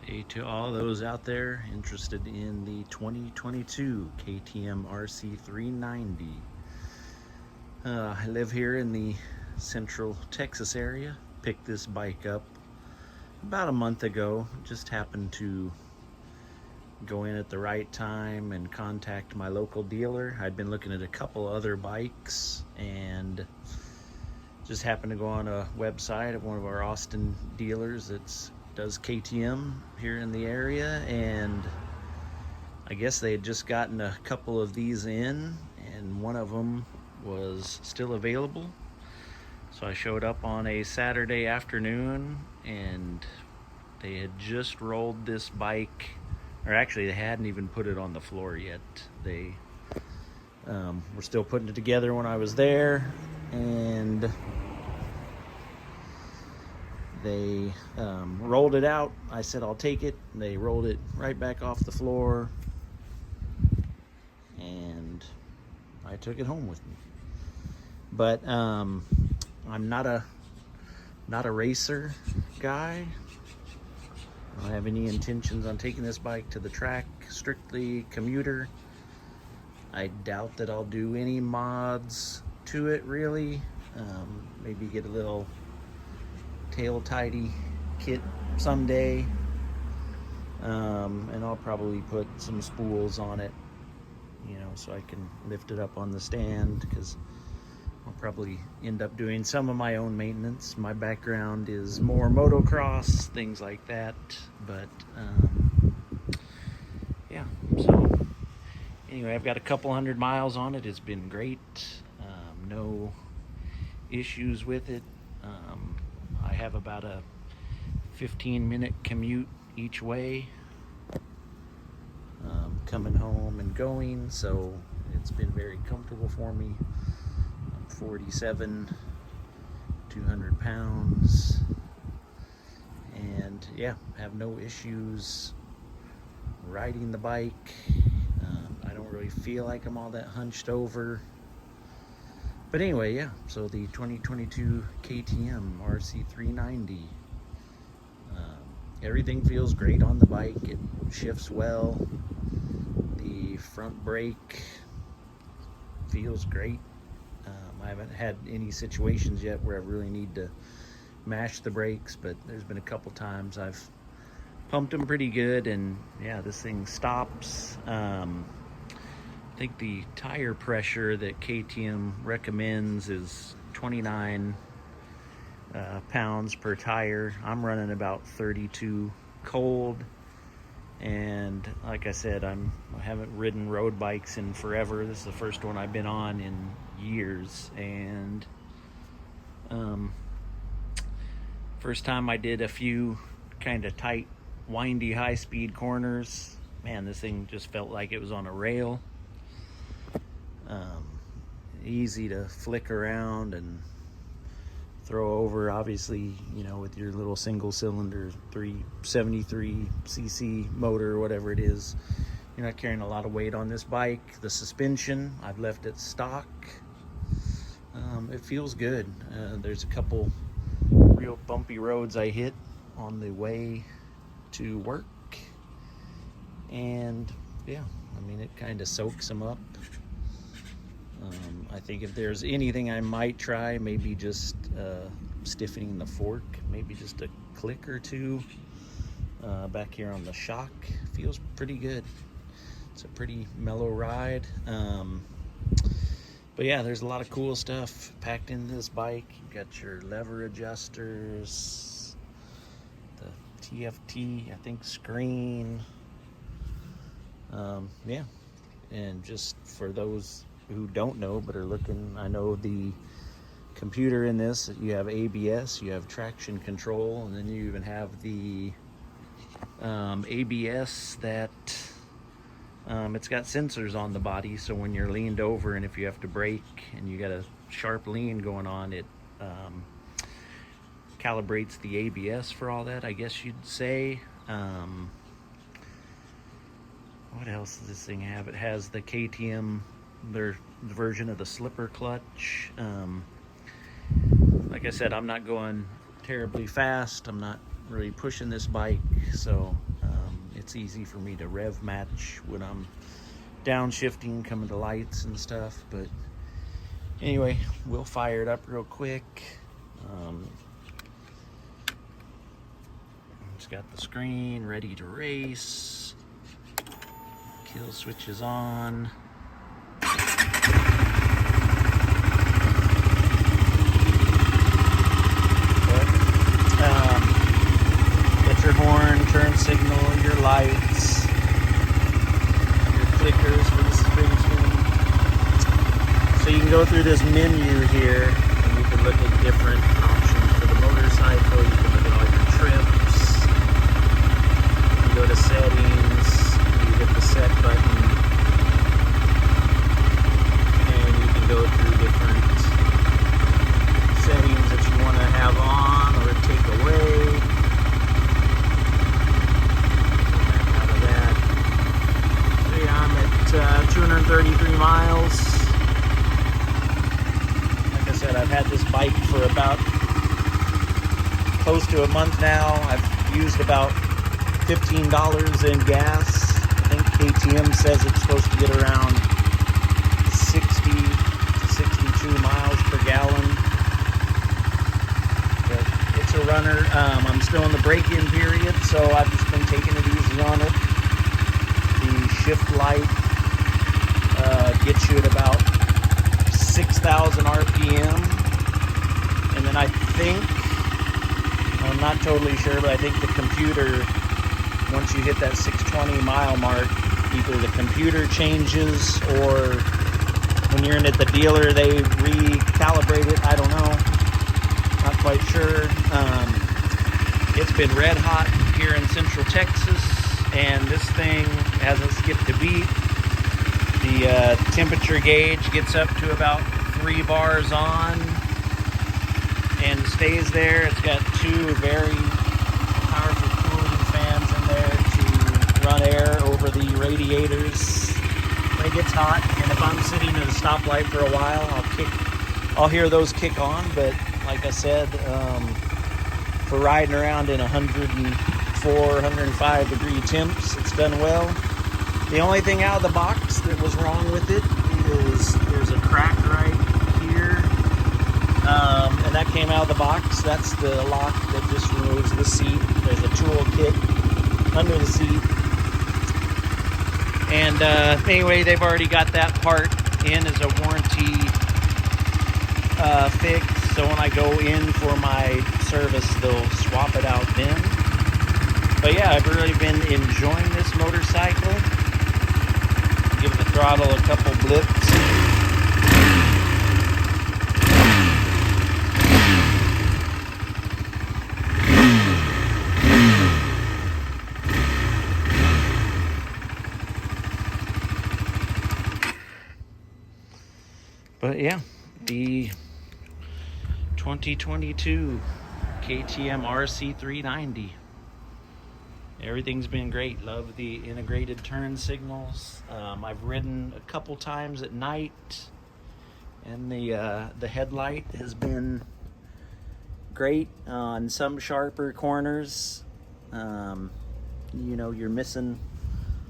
Hey to all those out there interested in the 2022 KTM Rc 390. I live here in the central Texas area. Picked this bike up about a month ago. Just happened to go in at the right time and contact my local dealer. I'd been looking at a couple other bikes and just happened to go on a website of one of our Austin dealers that's does KTM here in the area, and I guess they had just gotten a couple of these in and one of them was still available. So I showed up on a Saturday afternoon and they had just rolled this bike, or actually they hadn't even put it on the floor yet. They were still putting it together when I was there, and they rolled it out. I said, I'll take it. They rolled it right back off the floor, and I took it home with me. But I'm not a racer guy. I don't have any intentions on taking this bike to the track. Strictly commuter. I doubt that I'll do any mods to it, really. Maybe get a little tail tidy kit someday, and I'll probably put some spools on it, so I can lift it up on the stand, because I'll probably end up doing some of my own maintenance. My background is more motocross, things like that, but yeah, so anyway, I've got a couple 100 miles on it. It's been great. No issues with it. I have about a 15-minute commute each way, coming home and going, so it's been very comfortable for me. I'm 47, 200 pounds, and yeah, have no issues riding the bike. I don't really feel like I'm all that hunched over. But anyway, yeah, so the 2022 KTM Rc 390. Everything feels great on the bike. It shifts well. The front brake feels great. I haven't had any situations yet where I really need to mash the brakes, but there's been a couple times I've pumped them pretty good, and yeah, this thing stops. I think the tire pressure that KTM recommends is 29 pounds per tire. I'm running about 32 cold, and like I said, I haven't ridden road bikes in forever. This is the first one I've been on in years, and first time I did a few kind of tight, windy, high-speed corners. Man, this thing just felt like it was on a rail. Easy to flick around and throw over, obviously, with your little single cylinder 373 cc motor or whatever it is. You're not carrying a lot of weight on this bike. The suspension, I've left it stock. It feels good. There's a couple real bumpy roads I hit on the way to work, and yeah, it kind of soaks them up. I think if there's anything I might try, maybe just stiffening the fork, maybe just a click or two back here on the shock. Feels pretty good. It's a pretty mellow ride. But yeah, there's a lot of cool stuff packed into this bike. You've got your lever adjusters, the TFT, I think, screen. Yeah, and just for those who don't know but are looking, I know the computer in this, you have ABS, you have traction control, and then you even have the ABS that it's got sensors on the body, so when you're leaned over and if you have to brake and you got a sharp lean going on, it calibrates the ABS for all that, I guess you'd say. What else does this thing have? It has the KTM, their version of the slipper clutch. Like I said, I'm not going terribly fast. I'm not really pushing this bike, so it's easy for me to rev match when I'm downshifting, coming to lights and stuff. But anyway, we'll fire it up real quick. It's got the screen ready to race. Kill switch is on. Get your horn, turn signal, your lights, your clickers for the spring screen. So you can go through this menu here and you can look at different options for the motorcycle. You can look at all your trips. You go to settings, you hit the set button, and you can go through different settings that you want to have on or take away. Back out of that. So yeah, I'm at 233 miles. Like I said, I've had this bike for about close to a month now. I've used about $15 in gas. I think KTM says it's supposed to get around 60 to 62 miles per gallon. But it's a runner. I'm still in the break-in period, so I've just been taking it easy on it. The shift light gets you at about 6,000 RPM. And then I think, I'm not totally sure, but I think the computer, once you hit that 620 mile mark, either the computer changes or when you're in at the dealer, they recalibrate it. I don't know. Not quite sure. It's been red hot here in Central Texas, and this thing hasn't skipped a beat. The temperature gauge gets up to about 3 bars on and stays there. It's got 2 very powerful cooling fans in there to run air over the radiators when it gets hot. And if I'm sitting at a stoplight for a while, I'll hear those kick on. But like I said, for riding around in 104, 105 degree temps, it's done well. The only thing out of the box that was wrong with it is there's a crack right here. And that came out of the box. That's the lock that just removes the seat. There's a tool kit under the seat. And anyway, they've already got that part in as a warranty fix. So when I go in for my service, they'll swap it out then. But yeah, I've really been enjoying this motorcycle. Give the throttle a couple blips. But yeah, the 2022 KTM Rc 390. Everything's been great. Love the integrated turn signals. I've ridden a couple times at night, and the headlight has been great on some sharper corners. You know, you're missing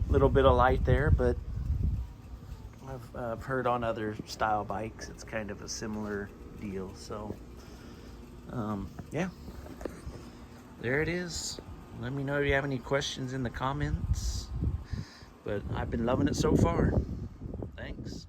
a little bit of light there, but I've heard on other style bikes it's kind of a similar deal. So yeah, there it is. Let me know if you have any questions in the comments, but I've been loving it so far. Thanks.